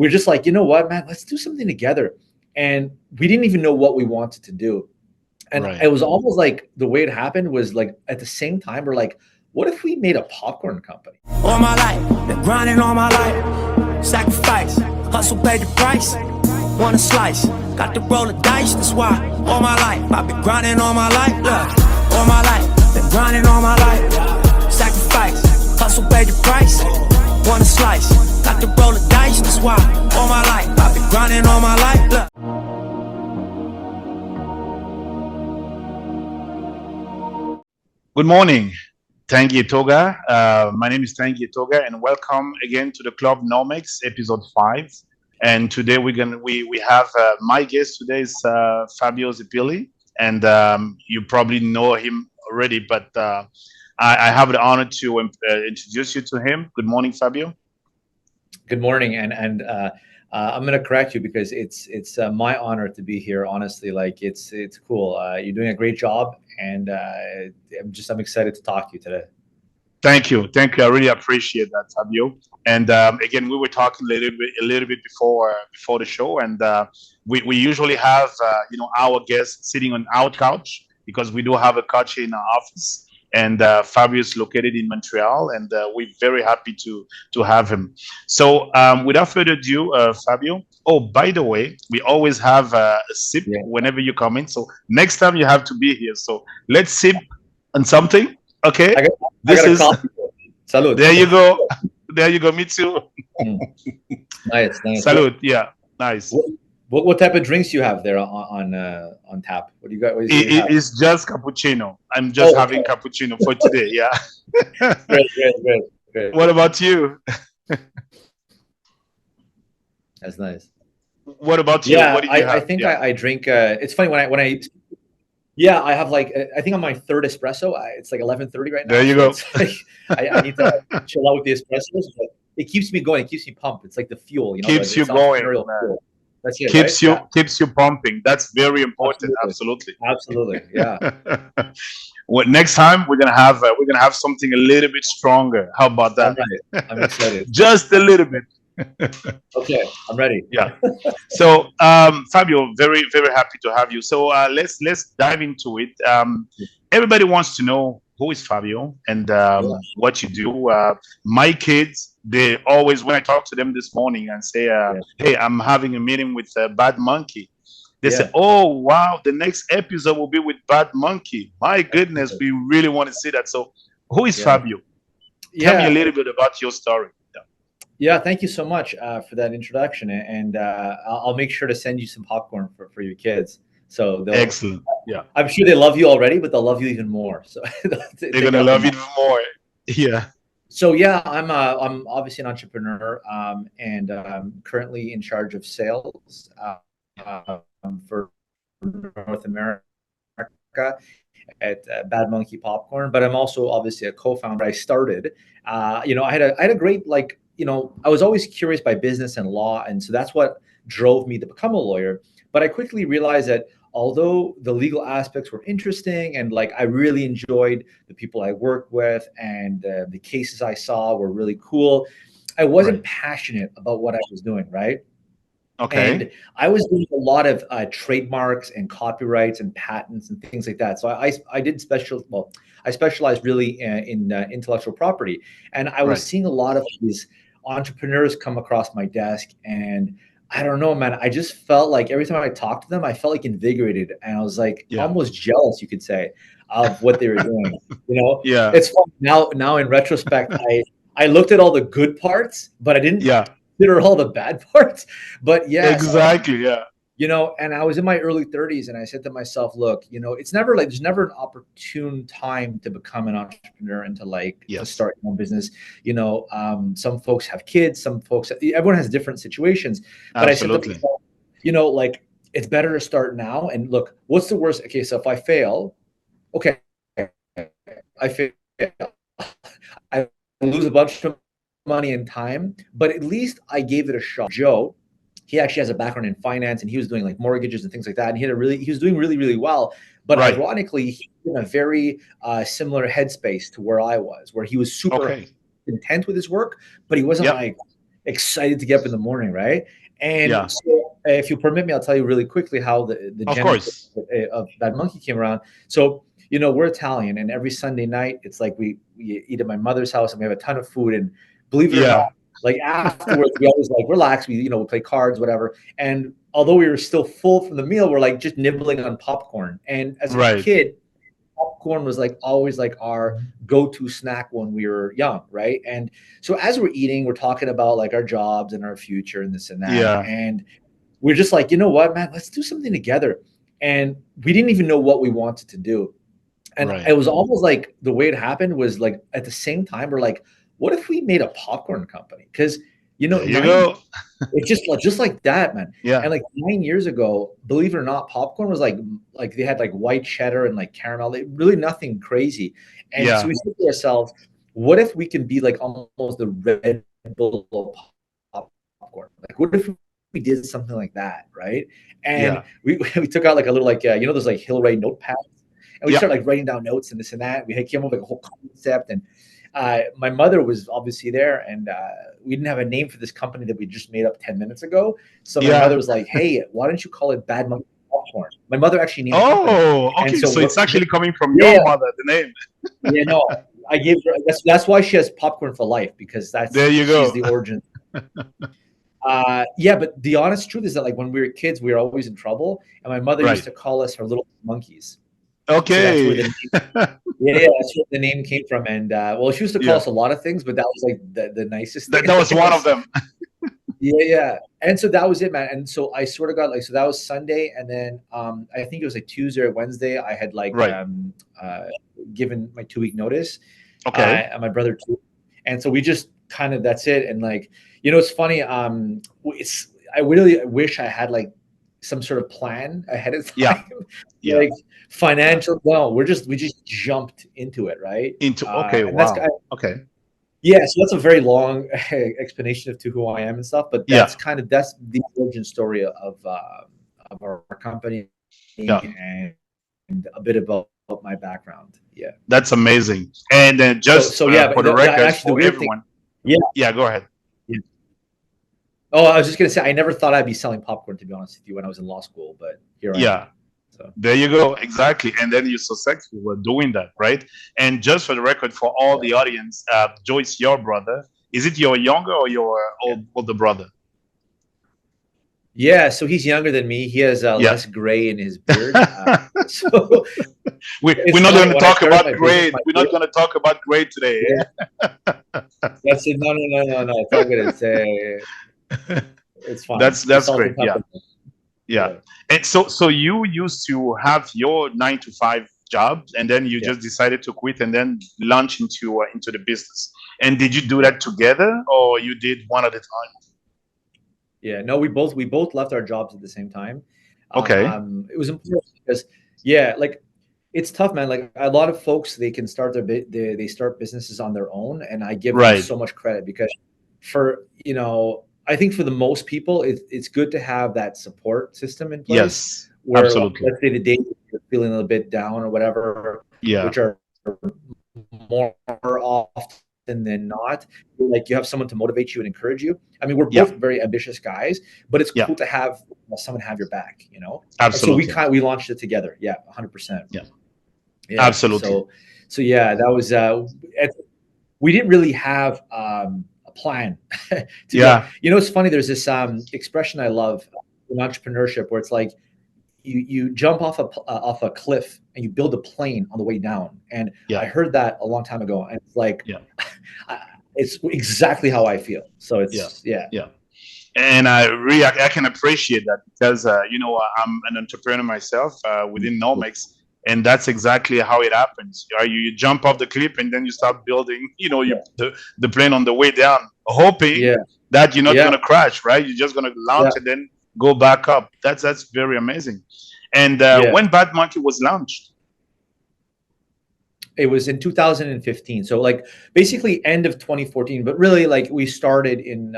we're just like, you know what, man, let's do something together. And we didn't even know what we wanted to do. And Right. it was almost like the way it happened was like at the same time, we're like, what if we made a popcorn company? All my life, been grinding all my life. Sacrifice, hustle, pay the price. Want a slice, got to roll the dice, that's why. All my life, I've been grinding all my life. Look, all my life, been grinding all my life. Sacrifice, hustle, pay the price. Want a slice, got to roll the dice, that's why. All my life, I've been grinding all my life. Look. Good morning, Tanguy Toga. My name is Tanguy Toga, and welcome again to the Club Nomex, episode 5. And today we have my guest today is Fabio Zeppelli, and you probably know him already, but I have the honor to introduce you to him. Good morning, Fabio. Good morning, and I'm going to correct you because it's my honor to be here. Honestly, like it's cool. You're doing a great job, and I'm excited to talk to you today. Thank you. I really appreciate that, Fabio. And again, we were talking a little bit before the show, and we usually have our guests sitting on our couch because we do have a couch in our office. And Fabio is located in Montreal, and we're very happy to have him. So without further ado, Fabio. Oh, by the way, we always have a sip whenever you come in. So next time you have to be here. So let's sip on something. Okay. This is salud. There you go. There you go. Me too. Nice. Salud. Yeah. Nice. What type of drinks you have there on tap? What do you got? It's just cappuccino. I'm just having cappuccino for today. Yeah. Great. What about you? That's nice. What about you? Yeah, what do you I think I drink. It's funny when I. Yeah, I have like I think on my third espresso. It's like 11:30 right now. There you go. Like, I need to chill out with the espressos, but it keeps me going. It keeps me pumped. It's like the fuel, Keeps you going. That's it. Keeps you pumping. That's very important. Absolutely. Yeah. Well, next time we're gonna have something a little bit stronger. How about that? I'm excited. Just a little bit. Okay, I'm ready. Yeah. So, Fabio, very, very happy to have you. So let's dive into it. Everybody wants to know who is Fabio and what you do. My kids, they always, when I talk to them this morning and say, "Hey, I'm having a meeting with Bad Monkey," they say, "Oh, wow, the next episode will be with Bad Monkey." My goodness, we really want to see that. So, who is Fabio? Tell me a little bit about your story. Yeah, thank you so much for that introduction, and I'll make sure to send you some popcorn for your kids. So excellent. Yeah, I'm sure they love you already, but they'll love you even more. So they're gonna love you even more. Yeah. So yeah, I'm obviously an entrepreneur, and I'm currently in charge of sales for North America at Bad Monkey Popcorn. But I'm also obviously a co-founder. I started, I had a great I was always curious by business and law. And so that's what drove me to become a lawyer. But I quickly realized that although the legal aspects were interesting and like I really enjoyed the people I worked with and the cases I saw were really cool, I wasn't passionate about what I was doing, right? Okay. And I was doing a lot of trademarks and copyrights and patents and things like that. So I specialized really in intellectual property. And I was seeing a lot of these entrepreneurs come across my desk, and I don't know, man, I just felt like every time I talked to them, I felt like invigorated, and I was like almost jealous, you could say, of what they were doing. It's fun now in retrospect. I looked at all the good parts, but I didn't consider all the bad parts. But exactly. And I was in my early 30s, and I said to myself, look, it's never like there's never an opportune time to become an entrepreneur and to start your own business. Some folks have kids, everyone has different situations. But absolutely. I said to myself, like it's better to start now. And look, what's the worst? Okay, so if I fail, okay, I fail, I lose a bunch of money and time, but at least I gave it a shot. Joe, he actually has a background in finance, and he was doing like mortgages and things like that. And he was doing really, really well. But ironically, he was in a very similar headspace to where I was, where he was super content with his work, but he wasn't like, excited to get up in the morning, right? And Yeah. so, if you permit me, I'll tell you really quickly how the Of genesis course. of Bad Monkey came around. So, we're Italian, and every Sunday night, it's like we eat at my mother's house, and we have a ton of food. And believe it or not, Yeah. like afterwards, we always like relax. We play cards, whatever. And although we were still full from the meal, we're like just nibbling on popcorn. And as a Right. kid, popcorn was like always like our go-to snack when we were young, right? And so as we're eating, we're talking about like our jobs and our future and this and that. Yeah. And we're just like, you know what, man, let's do something together. And we didn't even know what we wanted to do. And Right. it was almost like the way it happened was like at the same time, we're like, what if we made a popcorn company? Because There you nine go. it's just like that, man. Yeah. And like 9 years ago, believe it or not, popcorn was like they had like white cheddar and like caramel, really nothing crazy. And so Yeah. we said to ourselves, what if we can be like almost the Red Bull of popcorn? Like, what if we did something like that, right? And Yeah. we took out like a little like those like Hillray notepads, and we Yeah. started like writing down notes and this and that. We came up with like a whole concept, and my mother was obviously there, and we didn't have a name for this company that we just made up 10 minutes ago. So my mother Yeah. was like, hey, why don't you call it Bad Monkey Popcorn? My mother actually named the company. Oh, And okay. so So it's actually coming from yeah, your mother, the name. no, I gave her, that's why she has popcorn for life, because There you she's go. the origin. Yeah, but the honest truth is that like when we were kids, we were always in trouble, and my mother used Right. to call us her little monkeys. So that's where Okay. the name, yeah, that's where the name came from. And well, she used to call Yeah. us a lot of things, but that was like the nicest thing. That was one of them. Yeah, yeah. And so that was it, man. And so I sort of got like, so that was Sunday. And then I think it was like Tuesday or Wednesday, I had like Right. given my 2 week notice, Okay. and my brother too. And so we just kind of, that's it. And like, it's funny. I really wish I had like some sort of plan ahead of Yeah. time, Yeah. like financial. No, we just jumped into it. Right. Okay. And that's, Wow. Okay. yeah, so that's a very long explanation to who I am and stuff, but Yeah. that's the origin story of our company, Yeah. and a bit about my background. Yeah. That's amazing. And then just So yeah, for but the record, actually the for weird thing, everyone. yeah. Yeah. Go ahead. Yeah. Oh, I was just gonna say I never thought I'd be selling popcorn, to be honest with you, when I was in law school, but here I am. Yeah. So There you go. Exactly. And then you're successful doing that, right? And just for the record, for all the audience, Joyce, your brother, is it your younger or your yeah. older brother? Yeah, so he's younger than me. He has Yeah. less gray in his beard. So We're it's not funny, going to when I talk started about my business, grade. We're not going to talk about grade today. yeah, that's it. No. It's all good. It's fine. That's It's all great. Yeah. company. Yeah. Yeah. And so you used to have your 9 to 5 job, and then you Yeah. just decided to quit and then launch into the business. And did you do that together, or you did one at a time? Yeah. No, we both left our jobs at the same time. Okay. It was important because, yeah, like it's tough, man. Like a lot of folks, they can start they start businesses on their own, and I give them Right. so much credit, because I think for the most people, it's good to have that support system in place, Yes. where, Absolutely. let's say, the day you're feeling a little bit down or whatever, Yeah. which are more often than not, like you have someone to motivate you and encourage you. I mean, we're Yeah. both very ambitious guys, but it's Yeah. cool to have someone have your back, And so Absolutely. we launched it together. Yeah, 100%. Yeah. Yeah. Absolutely. So yeah, that was we didn't really have a plan. Yeah. It's funny. There's this expression I love in entrepreneurship, where it's like you jump off a cliff and you build a plane on the way down. And Yeah. I heard that a long time ago, and it's like, Yeah. it's exactly how I feel. So Yeah. it's yeah. And I can appreciate that, because I'm an entrepreneur myself within Nomex, and that's exactly how it happens. You jump off the cliff, and then you start building the plane on the way down, hoping that you're not going to crash, right? You're just going to launch and then go back up. That's very amazing. And when Bad Monkey was launched? It was in 2015. So like basically end of 2014, but really like we started in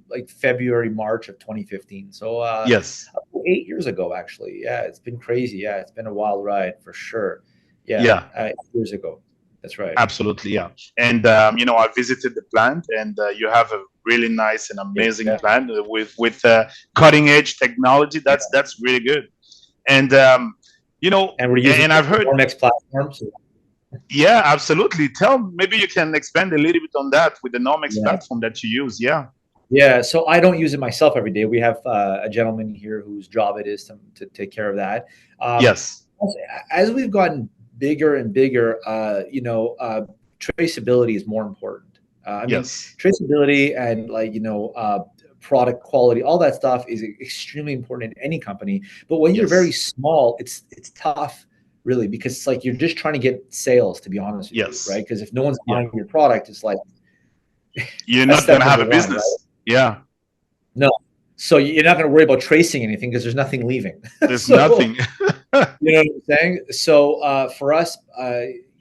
like February, March of 2015. So yes, 8 years ago, actually. Yeah, it's been crazy. Yeah, it's been a wild ride for sure. Yeah, yeah. 8 years ago. That's right. Absolutely, yeah. And I visited the plant, and you have a really nice and amazing plant with cutting edge technology. That's really good. And and we're using and I've heard. Normex platforms. Yeah, absolutely. Maybe you can expand a little bit on that with the Normex platform that you use. Yeah. Yeah, so I don't use it myself every day. We have a gentleman here whose job it is to take care of that. Yes. As we've gotten bigger and bigger, traceability is more important. I mean, traceability and product quality, all that stuff is extremely important in any company. But when you're very small, it's tough, really, because it's like you're just trying to get sales, to be honest with you, right? Because if no one's buying your product, it's like you're not going to have a business. Right? Yeah. No. So you're not going to worry about tracing anything because there's nothing leaving. There's nothing. You know what I'm saying? So for us,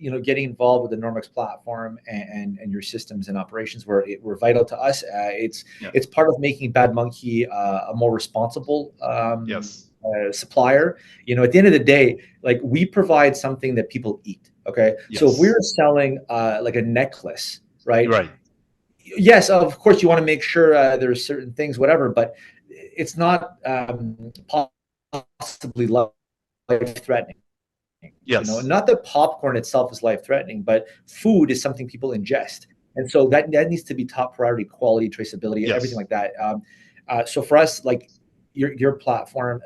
getting involved with the Normex platform and your systems and operations were vital to us. It's part of making Bad Monkey a more responsible supplier. At the end of the day, like, we provide something that people eat. Okay. So if we were selling like a necklace, right? Right. Yes, of course, you want to make sure there's certain things, whatever, but it's not possibly life-threatening. Yes. Not that popcorn itself is life-threatening, but food is something people ingest, and so that needs to be top priority: quality, traceability, everything like that. So for us, like your platform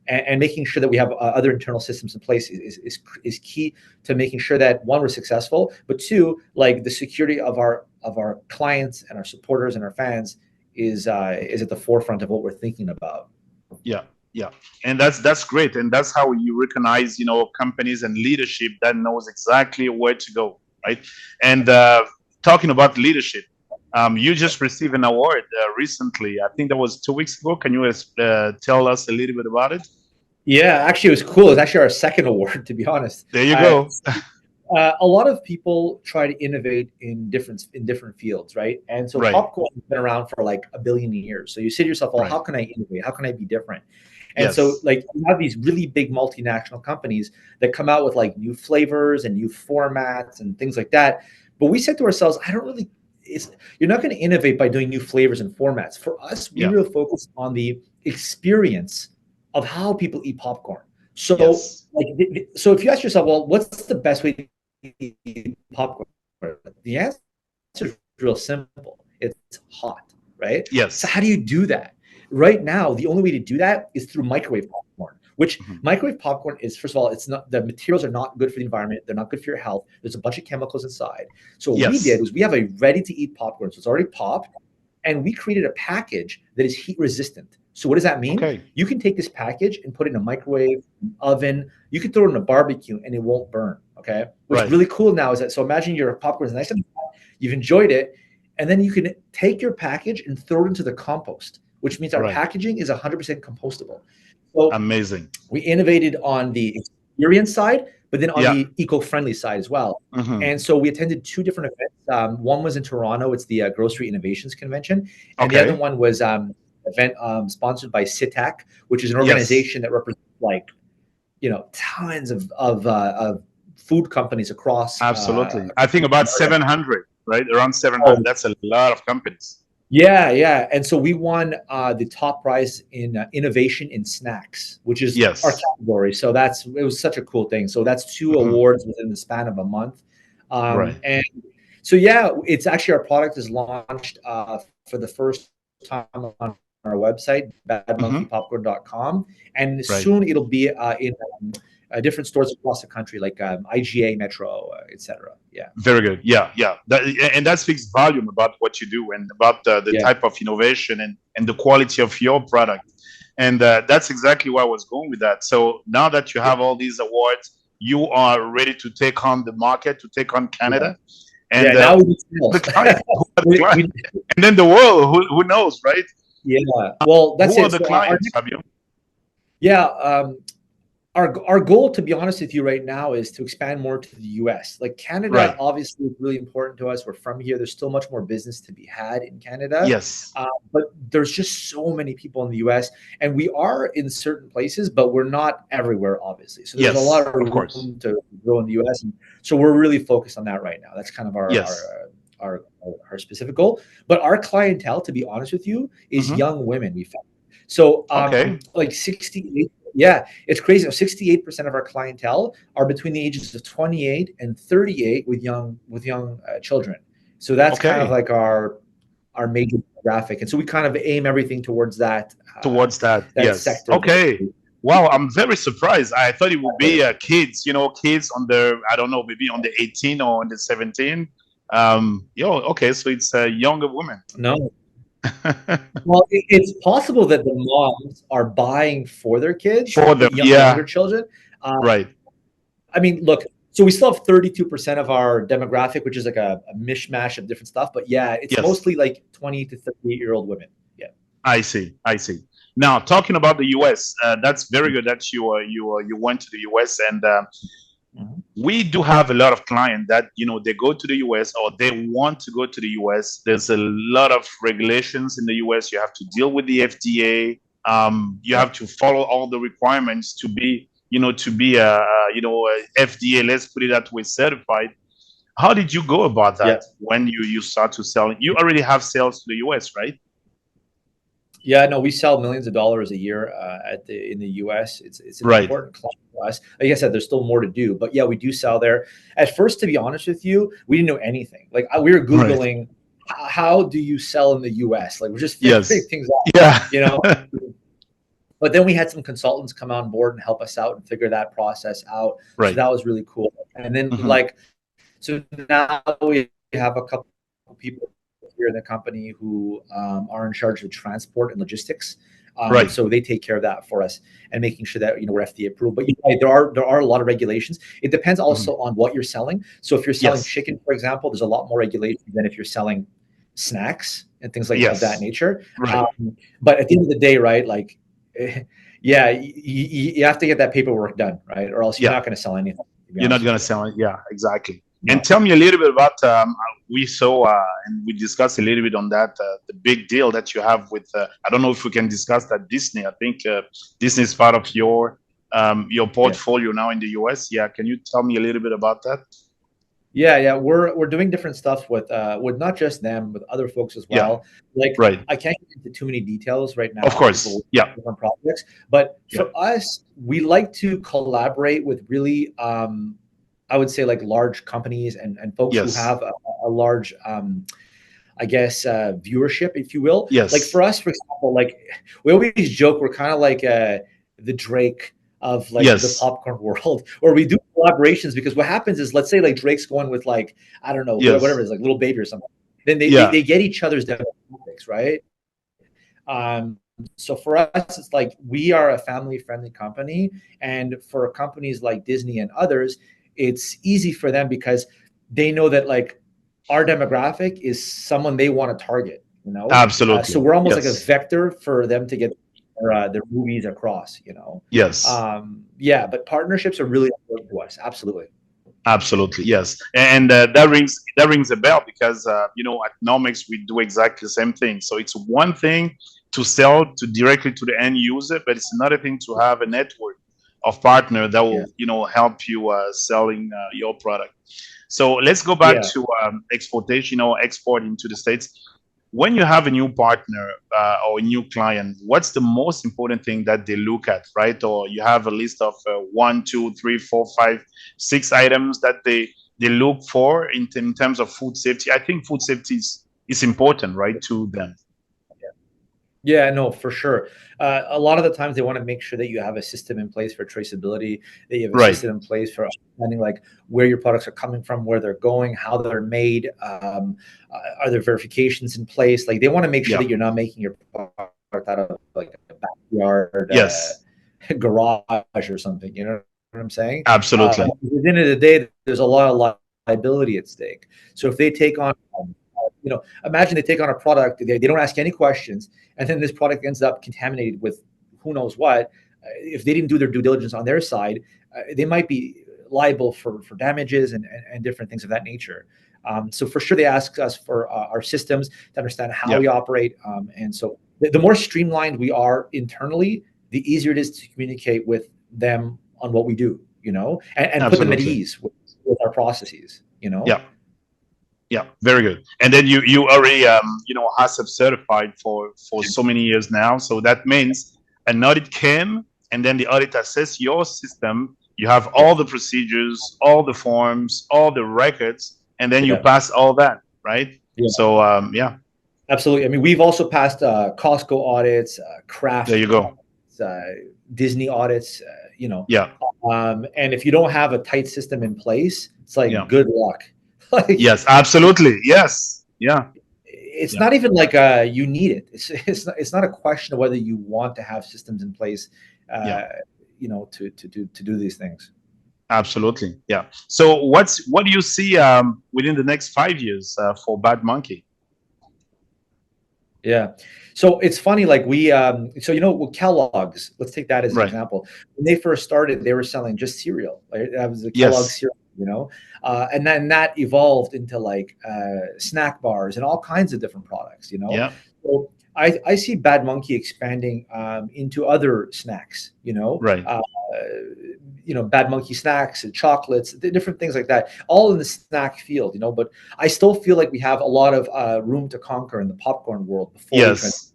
and making sure that we have other internal systems in place is key to making sure that, one, we're successful, but two, like, the security of our clients and our supporters and our fans is at the forefront of what we're thinking about. Yeah, and that's great, and that's how you recognize companies and leadership that knows exactly where to go, right? And talking about leadership, you just received an award recently. I think that was 2 weeks ago. Can you tell us a little bit about it? Yeah, actually, it was cool. It's actually our second award, to be honest. There you go. A lot of people try to innovate in different fields, right? And so popcorn has been around for like 1 billion years. So you say to yourself, well, how can I innovate? How can I be different? And so, like, you have these really big multinational companies that come out with like new flavors and new formats and things like that. But we said to ourselves, you're not going to innovate by doing new flavors and formats. For us, we really focus on the experience of how people eat popcorn. So, so if you ask yourself, well, what's the best way to eat popcorn? The answer is real simple. It's hot, right? Yes. So how do you do that? Right now, the only way to do that is through microwave popcorn, which microwave popcorn is, first of all, the materials are not good for the environment. They're not good for your health. There's a bunch of chemicals inside. So what we did was we have a ready-to-eat popcorn. So it's already popped, and we created a package that is heat resistant. So what does that mean? Okay. You can take this package and put it in a microwave, oven. You can throw it in a barbecue, and it won't burn. Okay. What's really cool now is that, so imagine your popcorn is nice and hot, you've enjoyed it, and then you can take your package and throw it into the compost, which means our packaging is 100% compostable. So amazing. We innovated on the experience side, but then on the eco-friendly side as well. And so we attended 2 different events. One was in Toronto. It's the Grocery Innovations Convention. And the other one was event sponsored by CITAC, which is an organization that represents tons of food companies across. Absolutely. I think about 700, right? Around 700. That's a lot of companies. Yeah. And so we won the top prize in innovation in snacks, which is our category. So it was such a cool thing. So that's 2 awards within the span of a month. And so, it's actually, our product is launched for the first time on our website, badmonkeypopcorn.com. And soon it'll be in different stores across the country, like IGA, Metro, etc. Yeah. Very good. Yeah. And that speaks volume about what you do and about the type of innovation and the quality of your product. And that's exactly where I was going with that. So now that you have all these awards, you are ready to take on the market, to take on Canada. And now we the client, and then the world, who knows, right? Yeah. Well, that's who are the clients, Fabio? Yeah. our goal, to be honest with you, right now is to expand more to the U.S. Like Canada, Right. obviously, is really important to us. We're from here. There's still much more business to be had in Canada, Yes. but there's just so many people in the U.S. and we are in certain places, but we're not everywhere, obviously. So there's a lot Yes. of Of course. room to grow in the U.S. And so we're really focused on that right now. That's kind of Yes. our specific goal. But our clientele, to be honest with you, is Hmm. young women. We found. So Okay. like 68. Yeah, it's crazy. 68% of our clientele are between the ages of 28 and 38 with young children. So that's kind of Okay. like our major demographic, and so we kind of aim everything towards Towards that. that Yes. sector. Okay. Wow. I'm very surprised. I thought it would be kids. Kids on the, I don't know, maybe on the 18 or on the 17. Okay. So it's younger women. No, well, it's possible that the moms are buying for their kids, For them. the Yeah. younger children. Uh, Right. I mean, look, so we still have 32% of our demographic, which is like a mishmash of different stuff. But yeah, it's Yes. mostly like 20 to 38-year-old women. Yeah. I see. I see. Now, talking about the U.S., that's very good that you went to the U.S. and Mhm. we do have a lot of clients that they go to the US or they want to go to the US. There's a lot of regulations in the US. You have to deal with the FDA. You Yeah. have to follow all the requirements to be a FDA, let's put it that way, certified. How did you go about Yeah. that when you start to sell? You already have sales to the US, right? Yeah, no, we sell millions of dollars a year in the U.S. It's an Right. important client for us. Like I said, there's still more to do, but yeah, we do sell there. At first, to be honest with you, we didn't know anything. Like we were Right. Googling, how do you sell in the U.S.? Like we're just figuring Yes. things out, Yeah. you know. But then we had some consultants come on board and help us out and figure that process out. So Right. that was really cool. And then Hmm. so now we have a couple people here in the company who are in charge of transport and logistics. Right. So they take care of that for us and making sure that we're FDA approved. But you're right, there are a lot of regulations. It depends Hmm. also on what you're selling. So if you're selling Yes. chicken, for example, there's a lot more regulations than if you're selling snacks and things like of that Yes. nature. Right. But at the end of the day, right, like, yeah, you have to get that paperwork done, right, or else you're Yeah. not going to sell anything. To be You're not honest with going to you. sell it. Yeah, exactly. No. And tell me a little bit about, we saw and we discussed a little bit on that, the big deal that you have with, I don't know if we can discuss that Disney. I think Disney is part of your Yeah. portfolio now in the US. Yeah. Can you tell me a little bit about that? Yeah, we're doing different stuff with not just them, with other folks as Yeah. well. Like Right. I can't get into too many details right Of now because we're course. working Yeah. on different projects. But Yeah. for us, we like to collaborate with really, I would say like large companies and folks who Yes. have a large, I guess, viewership, if you will. Like Yes. for us, for example, like we always joke, we're kind of like the Drake of like the Yes. popcorn world, or we do collaborations because what happens is, let's say like Drake's going with like, I don't know, whatever it Yes. is, like Little Baby or something. Then they, they, Yeah. they get each other's demographics, right? Um, so for us, it's like we are a family-friendly company, and for companies like Disney and others, it's easy for them because they know that like our demographic is someone they want to target. So Absolutely. we're almost like a Yes. vector for them to get their movies across. Yes. Yeah, but partnerships are really important to us. Absolutely. Absolutely, yes, and that rings a bell because at Nomics we do exactly the same thing. So it's one thing to sell to directly to the end user, but it's another thing to have a network of partner that Yeah. will help you selling your product. So let's go back Yeah. to exportation or export into the States. When you have a new partner or a new client, what's the most important thing that they look at, right? Or you have a list of 1, 2, 3, 4, 5, 6 items that they look for in terms of food safety. I think food safety is important, right, to them. Yeah, no, for sure. A lot of the times they want to make sure that you have a system in place for traceability, that you have a Right. system in place for understanding like where your products are coming from, where they're going, how they're made. Are there verifications in place? Like they want to make sure Yeah. that you're not making your product out of like a backyard Yes. garage or something. You know what I'm saying? Absolutely. At the end of the day, there's a lot of liability at stake. So if they take on, imagine they take on a product, they don't ask any questions, and then this product ends up contaminated with who knows what. if they didn't do their due diligence on their side, they might be liable for damages and different things of that nature. So for sure, they ask us for our systems to understand how we operate. And so the more streamlined we are internally, the easier it is to communicate with them on what we do, and put them at ease with our processes, Yeah, very good. And then you already HACCP certified for so many years now. So that means an audit came, and then the audit assess your system. You have all the procedures, all the forms, all the records, and then you pass all that, right? Yeah. So absolutely. I mean, we've also passed Costco audits, Kraft. There you go. Disney audits. Yeah. And if you don't have a tight system in place, it's like good luck. Yes, absolutely. Yes. Yeah. It's not even like you need it. It's not a question of whether you want to have systems in place, to do these things. Absolutely. Yeah. So what do you see within the next 5 years for Bad Monkey? Yeah. So it's funny, like with Kellogg's, let's take that as an example. When they first started, they were selling just cereal. Right? That was the Kellogg's cereal, and then that evolved into like snack bars and all kinds of different products, Yeah. So I see Bad Monkey expanding into other snacks, Right. Bad Monkey snacks and chocolates, different things like that, all in the snack field, but I still feel like we have a lot of room to conquer in the popcorn world before. Yes.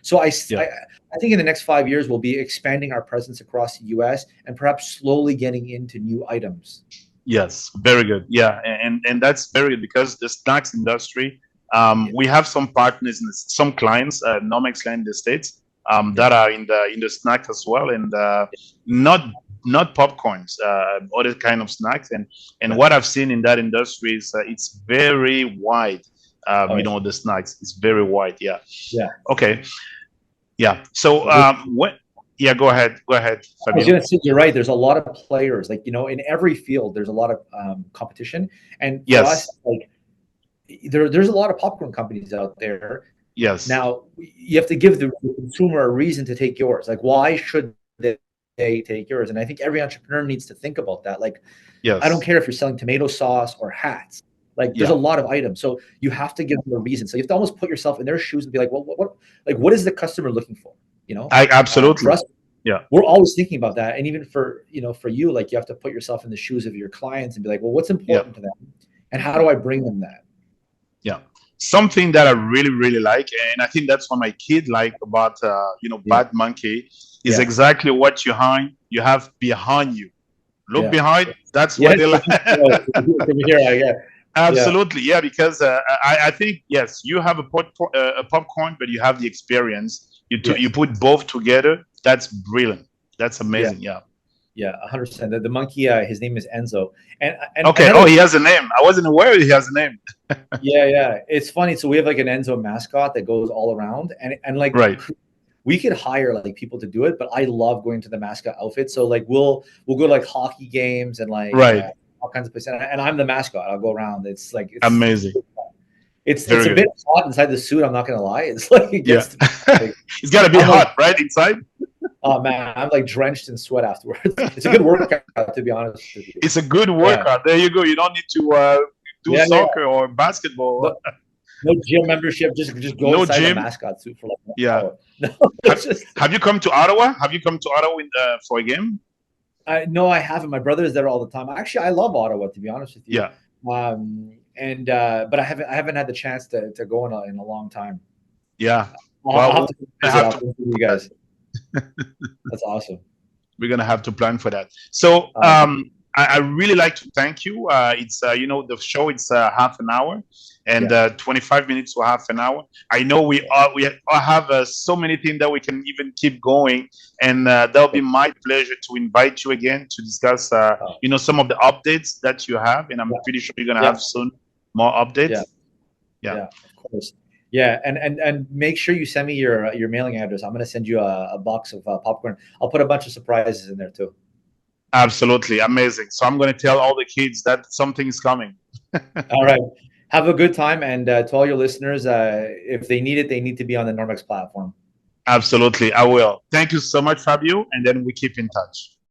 So I think in the next 5 years, we'll be expanding our presence across the US and perhaps slowly getting into new items. Yes, very good. Yeah, and that's very good because the snacks industry, we have some partners and some clients, Nomex in the States, that are in the snack as well, and not popcorns, other kind of snacks. And what I've seen in that industry is it's very wide. The snacks, it's very wide. Yeah. Yeah. Okay. Yeah. So yeah, go ahead, Fabio. I was going to say, you're right. There's a lot of players, like, in every field, there's a lot of competition. And for us, like, there's a lot of popcorn companies out there. Yes. Now, you have to give the consumer a reason to take yours. Like, why should they take yours? And I think every entrepreneur needs to think about that. Like, I don't care if you're selling tomato sauce or hats. Like, there's a lot of items. So you have to give them a reason. So you have to almost put yourself in their shoes and be like, well, what is the customer looking for? Absolutely. For us, we're always thinking about that. And even for you, like, you have to put yourself in the shoes of your clients and be like, well, what's important to them? And how do I bring them that? Yeah. Something that I really, really like, and I think that's what my kid like about, Bad Monkey, is exactly what you have behind you. Look behind, that's what they like. Absolutely. Yeah, because I think, yes, you have a popcorn, but you have the experience. You put both together. That's brilliant. That's amazing. Yeah. Yeah, 100%. The monkey, his name is Enzo. And okay. He has a name. I wasn't aware he has a name. Yeah. It's funny. So we have like an Enzo mascot that goes all around, and like, we could hire like people to do it, but I love going to the mascot outfit. So like we'll go to like hockey games and like all kinds of places. And I'm the mascot. I'll go around. It's amazing. It's a bit hot inside the suit. I'm not gonna lie. It's like it's got to be hot, right, inside. Oh man, I'm like drenched in sweat afterwards. It's a good workout, to be honest with you. It's a good workout. There you go. You don't need to do soccer or basketball. No gym membership. Just go inside the mascot suit for like an hour. No, have you come to Ottawa? Have you come to Ottawa for a game? No, I haven't. My brother is there all the time. Actually, I love Ottawa, to be honest with you. Yeah. But I haven't had the chance to go in a long time. Yeah. I'll have to visit with you guys. That's awesome. We're gonna have to plan for that. So I really like to thank you. It's the show. It's half an hour, and 25 minutes to half an hour. I know we all have so many things that we can even keep going, and that'll be my pleasure to invite you again to discuss some of the updates that you have, and I'm pretty sure you're gonna have soon more updates. Yeah, of course. Yeah, and make sure you send me your mailing address. I'm going to send you a box of popcorn. I'll put a bunch of surprises in there too. Absolutely amazing. So I'm going to tell all the kids that something is coming. All right. Have a good time, and to all your listeners, if they need it, they need to be on the Normex platform. Absolutely, I will. Thank you so much, Fabio, and then we keep in touch.